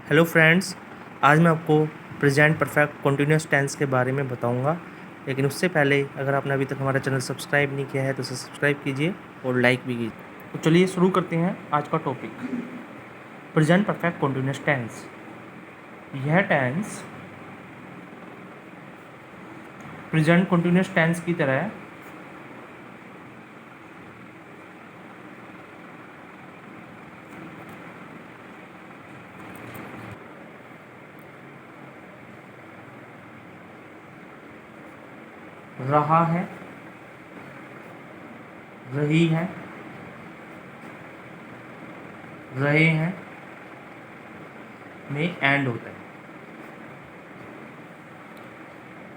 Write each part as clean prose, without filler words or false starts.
Hello friends, आज मैं आपको प्रेजेंट परफेक्ट कंटिन्यूअस टेंस के बारे में बताऊंगा। लेकिन उससे पहले अगर आपने अभी तक हमारा चैनल सब्सक्राइब नहीं किया है तो उसे सब्सक्राइब कीजिए और लाइक भी कीजिए। तो चलिए शुरू करते हैं आज का topic, present perfect continuous tense. यह टेंस प्रेजेंट कंटिन्यूअस टेंस की तरह रहा है, रही है, रहे हैं में एंड होता है।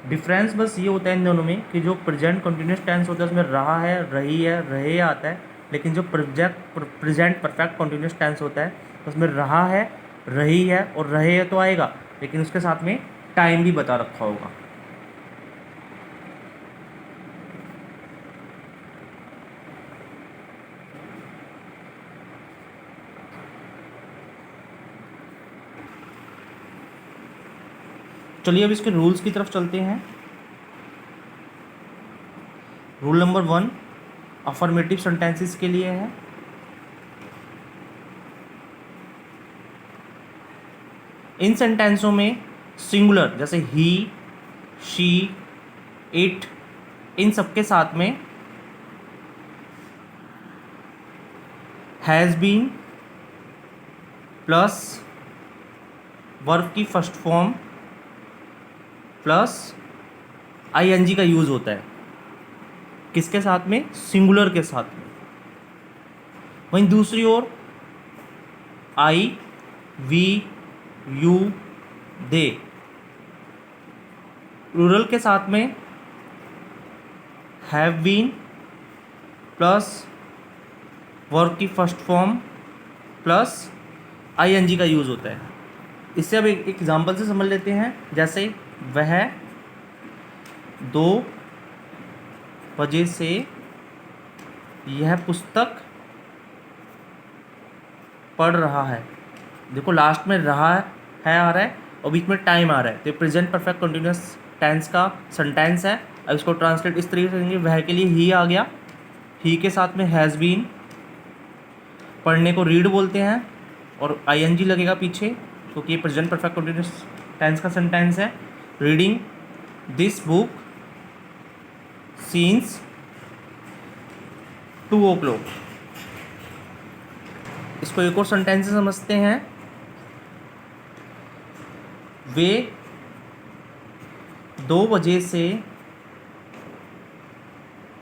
डिफरेंस बस ये होता है इन दोनों में कि जो प्रेजेंट कंटिन्यूअस टेंस होता है उसमें रहा है, रही है, रहे आता है। लेकिन जो प्रेजेंट परफेक्ट कंटिन्यूअस टेंस होता है उसमें रहा है, रही है और रहे है तो आएगा, लेकिन उसके साथ में टाइम भी बता रखा होगा। चलिए अब इसके रूल्स की तरफ चलते हैं। रूल नंबर 1 अफर्मेटिव सेंटेंसेस के लिए है। इन सेंटेंसों में सिंगुलर जैसे ही, शी, इट, इन सबके साथ में हैज़ बीन प्लस वर्ब की फर्स्ट फॉर्म प्लस आईएनजी का यूज़ होता है। किसके साथ में? सिंगुलर के साथ में। वहीं दूसरी ओर आई, वी, यू, दे, प्लूरल के साथ में हैव बीन प्लस वर्ब की फर्स्ट फॉर्म प्लस आईएनजी का यूज़ होता है। इससे अब एक एग्जांपल से समझ लेते हैं। जैसे वह 2 बजे से यह पुस्तक पढ़ रहा है। देखो लास्ट में रहा है आ रहा है और बीच में टाइम आ रहा है, तो प्रेजेंट परफेक्ट कंटिन्यूअस टेंस का सेंटेंस है। अब इसको ट्रांसलेट इस तरीके से करेंगे, वह के लिए ही आ गया, ही के साथ में हैज़ बीन, पढ़ने को रीड बोलते हैं और आईएनजी लगेगा पीछे क्योंकि ये प्रेजेंट परफेक्ट कंटिन्यूअस टेंस का सेंटेंस है। Reading this book scenes 2 o'clock। इसको एक और सेंटेंस से समझते हैं। वे 2 बजे से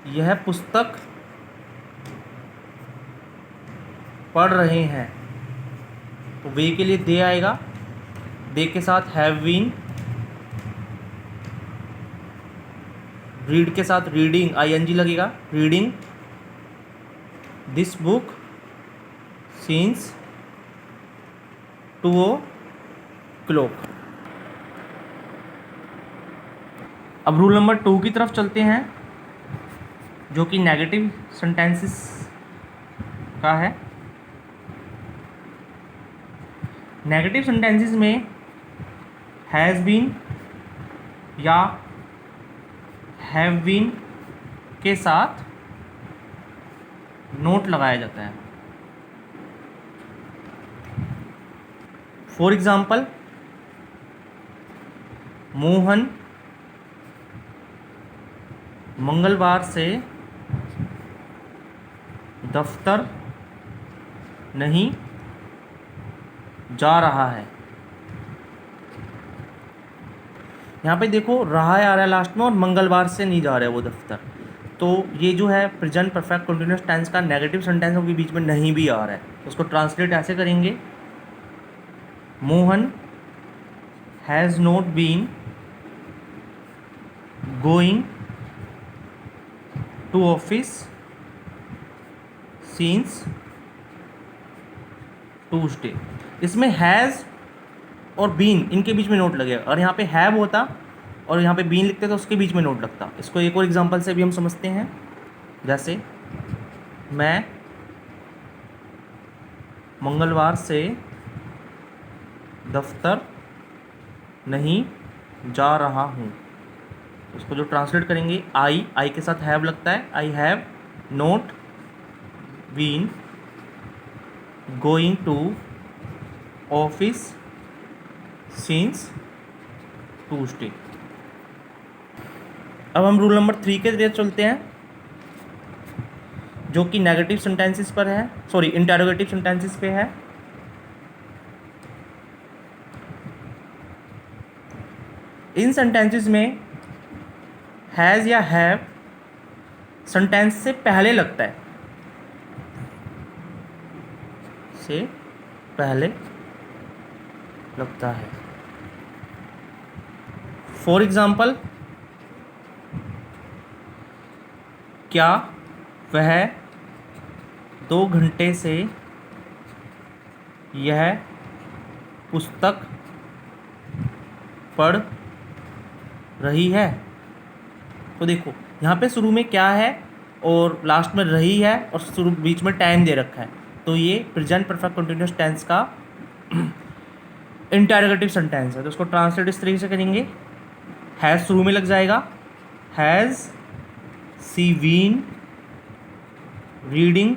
यह पुस्तक पढ़ रहे हैं, तो वे के लिए दे आएगा, दे के साथ हैव बीन, रीड के साथ रीडिंग आईएनजी लगेगा, reading this book scenes 2 o'clock। अब रूल नंबर 2 की तरफ चलते हैं जो कि नेगेटिव सेंटेंसेस का है। नेगेटिव सेंटेंसेस में हैज़ बीन या हैव बीन के साथ नोट लगाया जाता है। फॉर एग्जाम्पल, मोहन मंगलवार से दफ्तर नहीं जा रहा है। यहाँ पे देखो रहा है आ रहा है लास्ट में और मंगलवार से नहीं जा रहा है वो दफ्तर, तो ये जो है प्रेजेंट परफेक्ट कंटिन्यूअस टेंस का नेगेटिव सेंटेंस है, बीच में नहीं भी आ रहा है। तो उसको ट्रांसलेट ऐसे करेंगे, Mohan has not been going to office since Tuesday. इसमें हैज़ और बीन इनके बीच में नोट लगेगा, और यहाँ पे हैव होता और यहाँ पे बीन लिखते तो उसके बीच में नोट लगता। इसको एक और एग्जांपल से भी हम समझते हैं। जैसे मैं मंगलवार से दफ्तर नहीं जा रहा हूँ। इसको जो ट्रांसलेट करेंगे, आई के साथ हैव लगता है, I have not been going to office since Tuesday. अब हम रूल नंबर 3 के जरिए चलते हैं, जो कि नेगेटिव सेंटेंसेस पर है, सॉरी इंटरोगेटिव सेंटेंसेस पे है। इन सेंटेंसेस में हैज़ या हैव सेंटेंस से पहले लगता है, से पहले लगता है। फॉर एग्जाम्पल, क्या वह 2 घंटे से यह पुस्तक पढ़ रही है। तो देखो यहाँ पे शुरू में क्या है और लास्ट में रही है और शुरू बीच में टाइम दे रखा है, तो ये प्रेजेंट परफेक्ट कंटिन्यूअस टेंस का इंटरोगेटिव सेंटेंस है। तो उसको ट्रांसलेट इस तरीके से करेंगे, हैज़ शुरू में लग जाएगा, has she been reading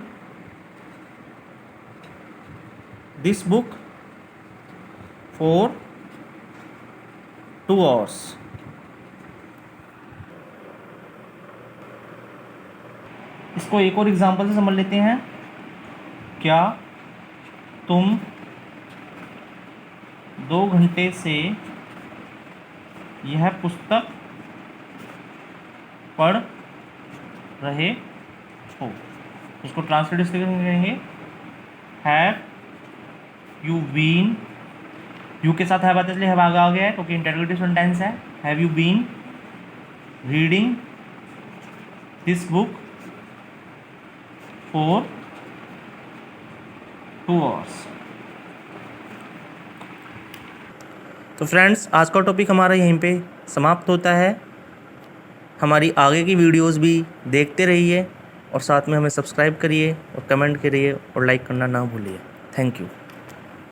this book for 2 hours। इसको एक और एग्जांपल से समझ लेते हैं। क्या तुम 2 घंटे से यह पुस्तक पढ़ रहे हो। इसको ट्रांसलेट इस तरीके से करेंगे, हैव यू बीन, यू के साथ हैव आता है इसलिए हैव आगे आ गया है क्योंकि इंटरोगेटिव सेंटेंस है। Have you been reading this book for 2 hours। तो फ्रेंड्स, आज का टॉपिक हमारा यहीं पे समाप्त होता है। हमारी आगे की वीडियोस भी देखते रहिए और साथ में हमें सब्सक्राइब करिए और कमेंट करिए और लाइक करना ना भूलिए। Thank you.